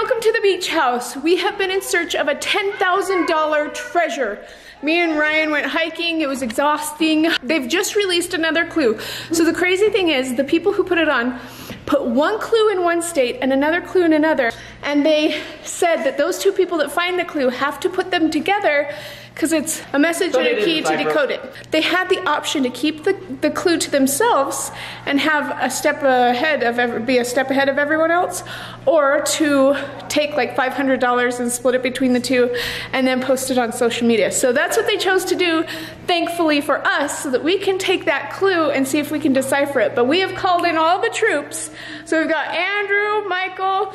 welcome to the beach house. We have been in search of a $10,000 treasure. Me and Ryan went hiking, it was exhausting. They've just released another clue. So the crazy thing is, the people who put it on put one clue in one state and another clue in another. And they said that those two people that find the clue have to put them together because it's a message and a key to decode it. They had the option to keep the clue to themselves and have a step ahead of be a step ahead of everyone else, or to take like $500 and split it between the two and then post it on social media. So that's what they chose to do, thankfully for us, so that we can take that clue and see if we can decipher it. But we have called in all the troops. So we've got Andrew, Michael,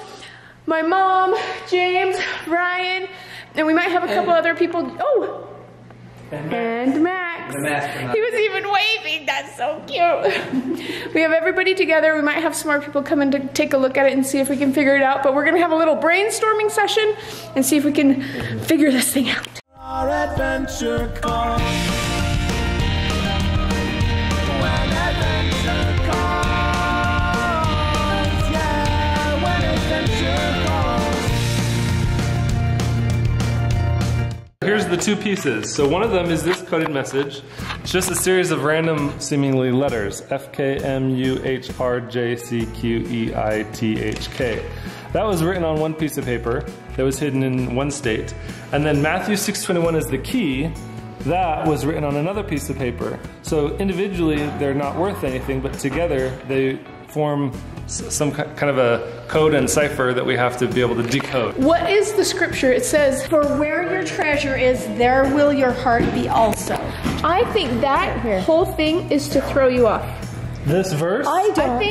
my mom, James, Ryan, and we might have a couple other people. Oh, and Max. He was even waving. That's so cute. We have everybody together. We might have some more people come in to take a look at it and see if we can figure it out. But we're going to have a little brainstorming session and see if we can figure this thing out. Our adventure calls. When adventure calls. Yeah, when adventure calls. Here's the two pieces. So one of them is this coded message. It's just a series of random seemingly letters. FKMUHRJCQEITHK. That was written on one piece of paper that was hidden in one state. And then Matthew 6:21 is the key. That was written on another piece of paper. So individually they're not worth anything, but together they form some kind of a code and cipher that we have to be able to decode. What is the scripture? It says, "For where your treasure is, there will your heart be also." I think that whole thing is to throw you off. This verse? I don't.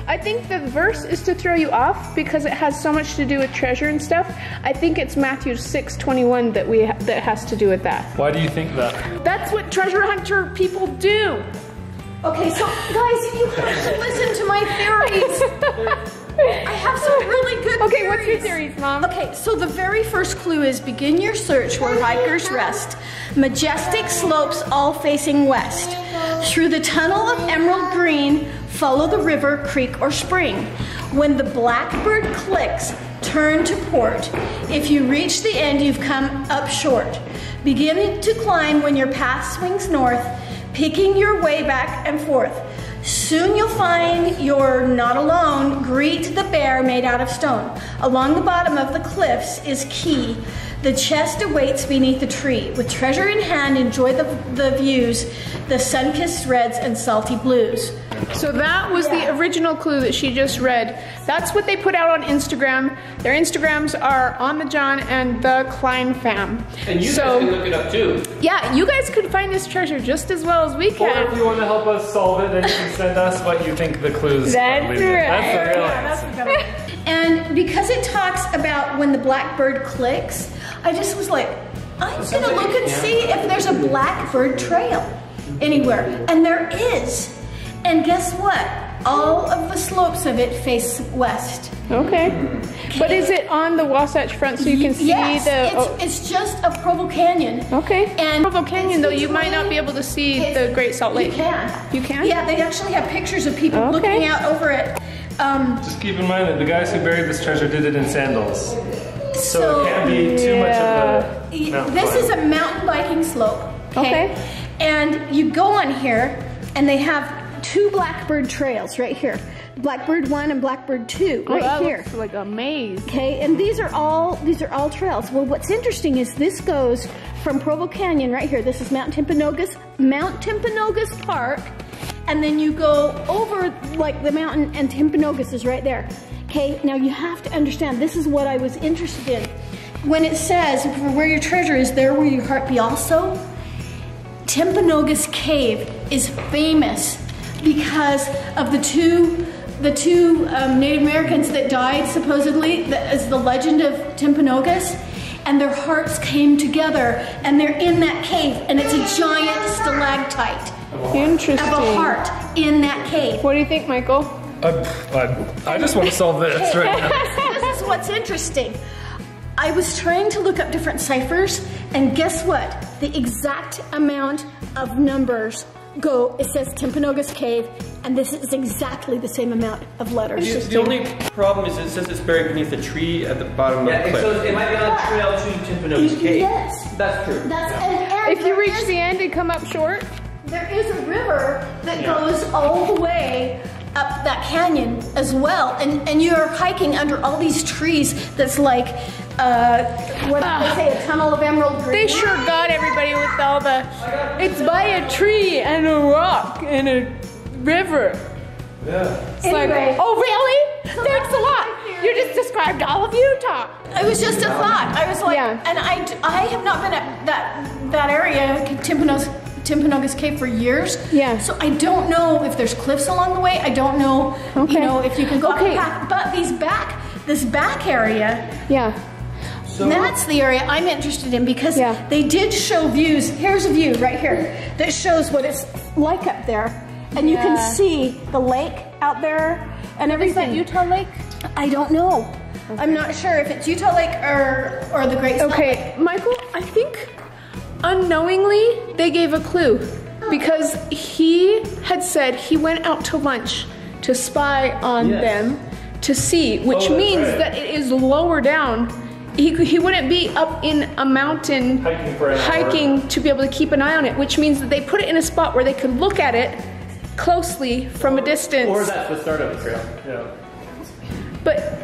I think the verse is to throw you off because it has so much to do with treasure and stuff. I think it's Matthew 6:21 that has to do with that. Why do you think that? That's what treasure hunter people do. Okay, so guys, you have to listen to my theories. I have some really good theories. Okay, what's your theories, Mom? Okay, so the very first clue is begin your search where hikers rest. Majestic slopes all facing west. Through the tunnel of emerald green, follow the river, creek, or spring. When the blackbird clicks, turn to port. If you reach the end, you've come up short. Begin to climb when your path swings north, picking your way back and forth. Soon you'll find you're not alone. Greet the bear made out of stone. Along the bottom of the cliffs is key. The chest awaits beneath the tree. With treasure in hand, enjoy the views, the sun-kissed reds and salty blues. So that was the original clue that she just read. That's what they put out on Instagram. Their Instagrams are On the John and the Klein Fam. And you guys can look it up too. Yeah, you guys could find this treasure just as well as we can. Or if you want to help us solve it, then you can send us what you think the clues are. That's right. That's the real answer. And because it talks about when the blackbird clicks, I just was like, I'm gonna look and see if there's a blackbird trail anywhere. And there is. And guess what? All of the slopes of it face west. Okay. But is it on the Wasatch Front so you can see it's just a Provo Canyon. Okay. And Provo Canyon though, you might not be able to see the Great Salt Lake. You can. You can? Yeah, they actually have pictures of people looking out over it. Just keep in mind that the guys who buried this treasure did it in sandals. So it can't be too much of a mountain This climb. is a mountain biking slope. Okay. And you go on here and they have two blackbird trails right here. Blackbird 1 and Blackbird 2 right here. Looks like a maze. Okay, and these are all trails. Well, what's interesting is this goes from Provo Canyon right here. This is Mount Timpanogos Park, and then you go over like the mountain, and Timpanogos is right there. Okay, now you have to understand, this is what I was interested in. When it says, "For where your treasure is, there will your heart be also," Timpanogos Cave is famous because of the two Native Americans that died, supposedly, as the legend of Timpanogos, and their hearts came together, and they're in that cave, and it's a giant stalactite Interesting. of a heart in that cave. What do you think, Michael? I just want to solve this right now. This is what's interesting. I was trying to look up different ciphers, and guess what? The exact amount of numbers go, it says Timpanogos Cave, and this is exactly the same amount of letters. The only problem is it says it's buried beneath a tree at the bottom of the cliff. So it might be on a trail to Timpanogos Cave. Yes. That's true. And If you reach the end and come up short, there is a river that goes all the way up that canyon as well, and you're hiking under all these trees that's like, what did they say, a tunnel of emerald green? they sure got everybody with all the, it's by a tree and a rock and a river. It's like, Anyway. oh really? Thanks a lot. You just described all of Utah. It was just a thought. I was like, Yeah. and I have not been at that area, Timpanogos Cave, for years. Yeah. So I don't know if there's cliffs along the way. I don't know, Okay. you know, if you can go Okay. back. But this back area, Yeah. that's the area I'm interested in, because Yeah. they did show views. Here's a view right here that shows what it's like up there. And you can see the lake out there and everything. Is that Utah Lake? I don't know. I'm not sure if it's Utah Lake or the Great Salt Lake. Okay, Michael, I think unknowingly they gave a clue because he had said he went out to lunch to spy on them to see, which means that it is lower down. He wouldn't be up in a mountain Hiking for an hour. hiking to be able to keep an eye on it, which means that they put it in a spot where they could look at it closely from a distance. Or that's the start of the trail. Yeah. But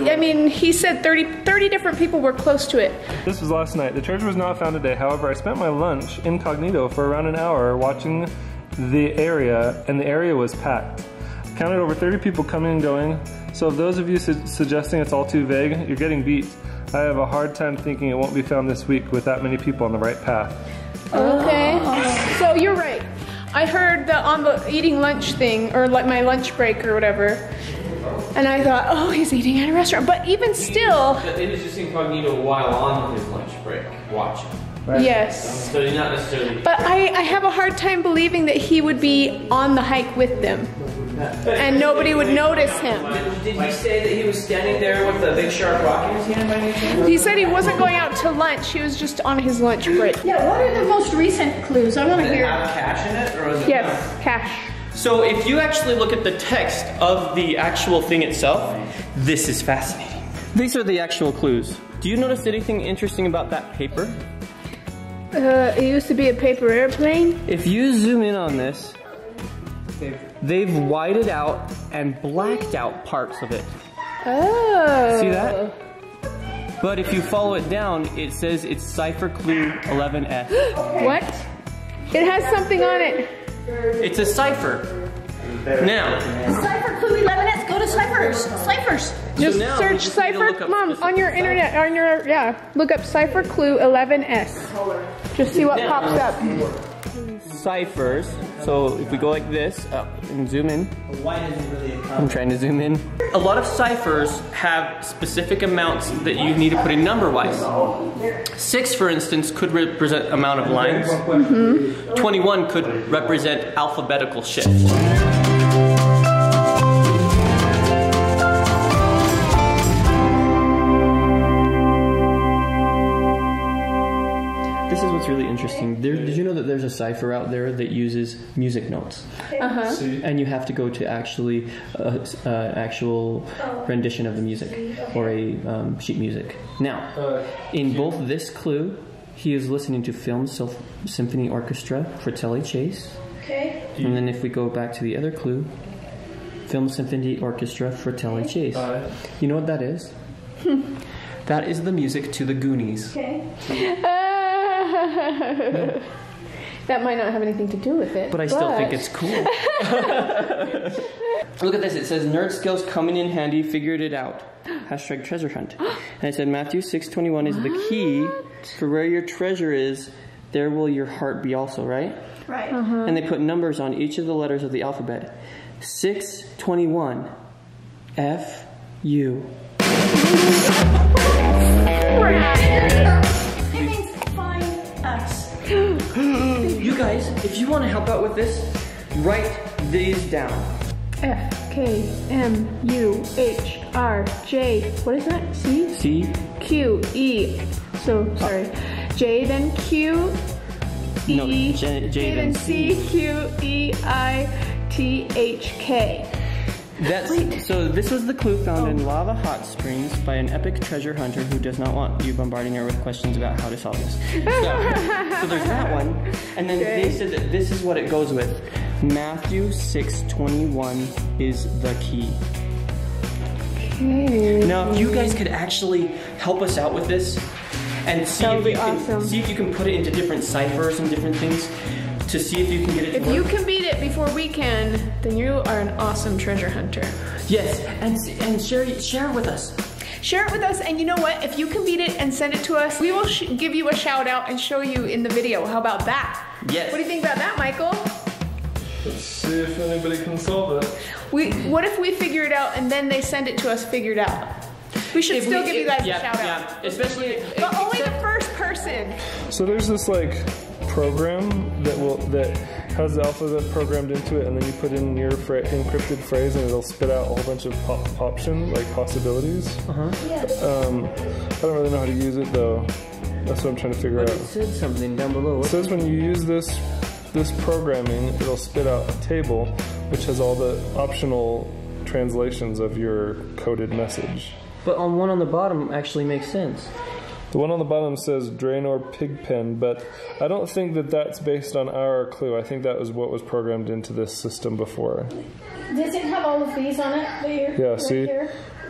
I mean, he said 30 different people were close to it. This was last night. The treasure was not found today. However, I spent my lunch incognito for around an hour watching the area, and the area was packed. I counted over 30 people coming and going. So if those of you suggesting it's all too vague, you're getting beat. I have a hard time thinking it won't be found this week with that many people on the right path. Okay. So you're right. I heard on the eating lunch thing, or like my lunch break or whatever, and I thought, oh, he's eating at a restaurant. But even still, It was just incognito while on his lunch break, watching. yes. So he's not necessarily. But I have a hard time believing that he would be on the hike with them, and nobody would notice him. Did he say that he was standing there with a big sharp rock in his hand by any chance? He said he wasn't going out to lunch. He was just on his lunch break. Yeah, what are the most recent clues? I want to Does it hear. have cash in it, or is it? Yes, cash. So if you actually look at the text of the actual thing itself, this is fascinating. These are the actual clues. Do you notice anything interesting about that paper? It used to be a paper airplane. If you zoom in on this, they've whited out and blacked out parts of it. Oh. See that? But if you follow it down, it says it's cipher clue 11F. What? It has something on it. It's a cipher. Now, Cipher Clue 11S, go to Ciphers. Ciphers. Just now we search just need to Cipher, look up Mom, on your specific internet, on your, yeah, look up Cipher Clue 11S. Just see what pops up. ciphers. So if we go like this, up and zoom in. I'm trying to zoom in. A lot of ciphers have specific amounts that you need to put in number-wise. 6, for instance, could represent amount of lines. 21 could represent alphabetical shift. This is what's really interesting. Did you know that there's a cipher out there that uses music notes? And you have to go to actually actual rendition of the music or a sheet music. Now, in both this clue, he is listening to Film Symphony Orchestra, Fratelli Chase. Okay. And then if we go back to the other clue, Film Symphony Orchestra, Fratelli Chase. You know what that is? That is the music to the Goonies. Okay. That might not have anything to do with it. But I still think it's cool. Look at this. It says nerd skills coming in handy. Figured it out. Hashtag treasure hunt. And it said Matthew 6:21 is the key for where your treasure is. There will your heart be also. Right. Right. And they put numbers on each of the letters of the alphabet. 621. F U. It means find us. You guys, if you want to help out with this, write these down. F-K-M-U-H-R-J. What is that? C? C. Q-E. So, sorry. J, then Q, No, Jaden C-Q-E-I-T-H-K. So this was the clue found in Lava Hot Springs by an epic treasure hunter who does not want you bombarding her with questions about how to solve this. So there's that one. And then they said that this is what it goes with. Matthew 6:21 is the key. Now, if you guys could actually help us out with this and see if you can put it into different ciphers and different things to see if you can get it to work. If you can beat it before we can, then you are an awesome treasure hunter. Yes, and share it with us. Share it with us, and you know what? If you can beat it and send it to us, we will give you a shout out and show you in the video. How about that? Yes. What do you think about that, Michael? Let's see if anybody can solve it. What if we figure it out and then they send it to us figured out? We should still give you guys a shout out. Yeah, especially But only the first person. So there's this like program that has the alphabet programmed into it, and then you put in your encrypted phrase, and it'll spit out a whole bunch of possibilities. I don't really know how to use it though. That's what I'm trying to figure out. It said something down below. It says when you use this programming, it'll spit out a table which has all the optional translations of your coded message. But one on the bottom actually makes sense. The one on the bottom says Draenor Pigpen, but I don't think that that's based on our clue. I think that was what was programmed into this system before. Does it have all of these on it? Yeah, see?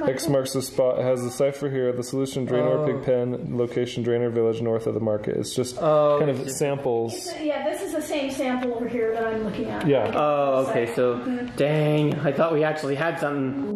X marks the spot. It has the cipher here, the solution Draenor Pigpen, location Draenor Village north of the market. It's just kind of samples. Yeah, this is the same sample over here that I'm looking at. Yeah. Oh, okay, so dang, I thought we actually had something.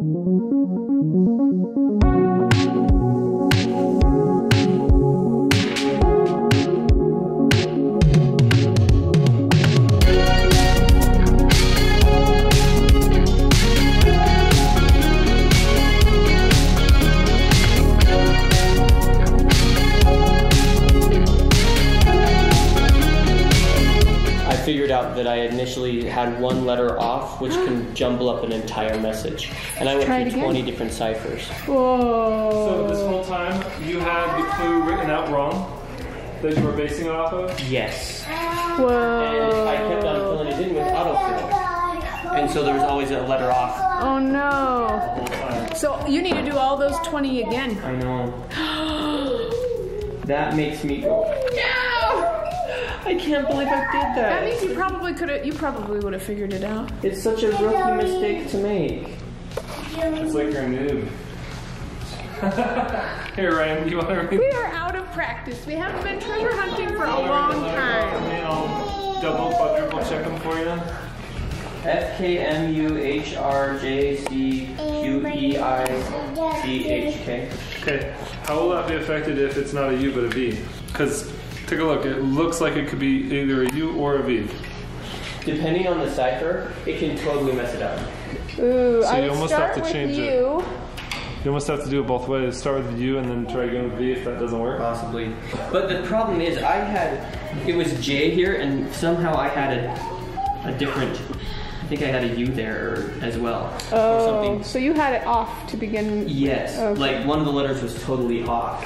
Figured out that I initially had one letter off, which can jumble up an entire message. And I went through 20 different ciphers. Whoa. So this whole time, you had the clue written out wrong that you were basing it off of? Yes. Whoa. And I kept on filling it in with autofill. And so there was always a letter off. Oh no. So you need to do all those 20 again. I know. That makes me go, no! I can't believe I did that. That means you probably would have figured it out. It's such a rookie mistake to make. It's like you're a noob. Here, Ryan, you want to read? We are out of practice. We haven't been treasure hunting for a long time. I'll double, quadruple check them for you. FKMUHRJCQEICHK. Okay, how will that be affected if it's not a U but a V? Because, take a look, it looks like it could be either a U or a V. Depending on the cipher, it can totally mess it up. Ooh, So I you would almost start have to with change you. it. You almost have to do it both ways. Start with the U and then try again with V if that doesn't work. Possibly. But the problem is, it was J here, and somehow I had a different, I think I had a U there as well. Or Oh, something. so you had it off to begin. Yes, Okay. like one of the letters was totally off.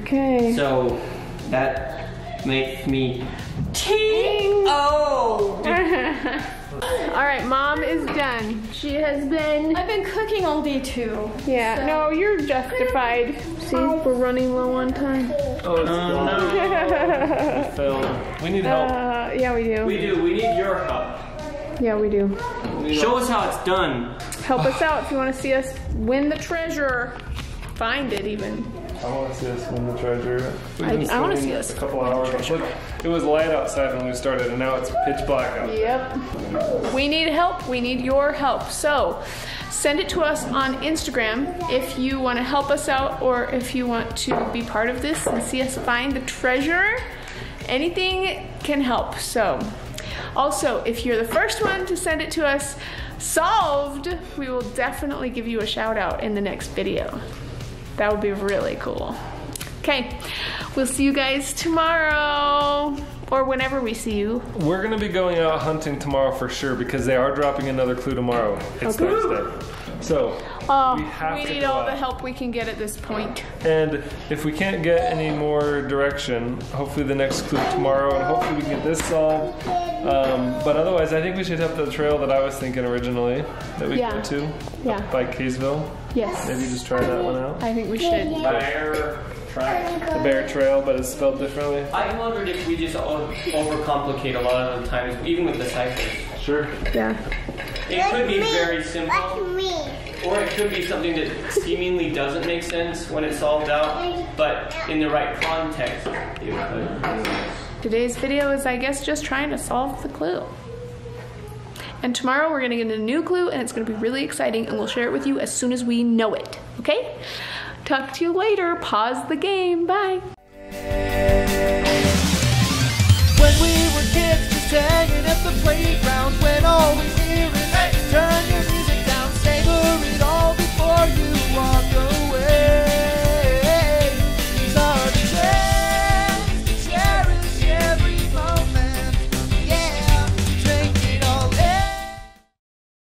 Okay. So that makes me T-O! All right, Mom is done. She has been. I've been cooking all day too. Yeah, So- no, you're justified. See, we're running low on time. Oh, it's no. failed. We need help. Yeah, we do. We need your help. Yeah, we do. Show us how it's done. Help us out if you want to see us win the treasure. Find it even. I want to see us win the treasure. I wanna see us a couple hours. Look, it was light outside when we started, and now it's pitch black out. Yep. We need help. We need your help. So send it to us on Instagram if you want to help us out or if you want to be part of this and see us find the treasure. Anything can help. So also, if you're the first one to send it to us solved, we will definitely give you a shout out in the next video. That would be really cool. Okay, we'll see you guys tomorrow or whenever we see you. We're going to be going out hunting tomorrow for sure because they are dropping another clue tomorrow. It's Thursday. So Oh, have we to need go all the out. help we can get at this point. And if we can't get any more direction, hopefully the next clue tomorrow, and hopefully we can get this solved. But otherwise, I think we should hit the trail that I was thinking originally that we Yeah. go to Yeah. by Kaysville. Yes. Maybe just try that one out. I think we should. Bear track. The Bear Trail, but it's spelled differently. I wondered if we just overcomplicate a lot of the times, even with the ciphers. Sure. Yeah. It could be very simple, or it could be something that seemingly doesn't make sense when it's solved out, but in the right context, it could. Today's video is, I guess, just trying to solve the clue. And tomorrow we're gonna get a new clue, and it's gonna be really exciting, and we'll share it with you as soon as we know it, okay? Talk to you later. Pause the game. Bye. When we were kids, just hanging at the playground, when all we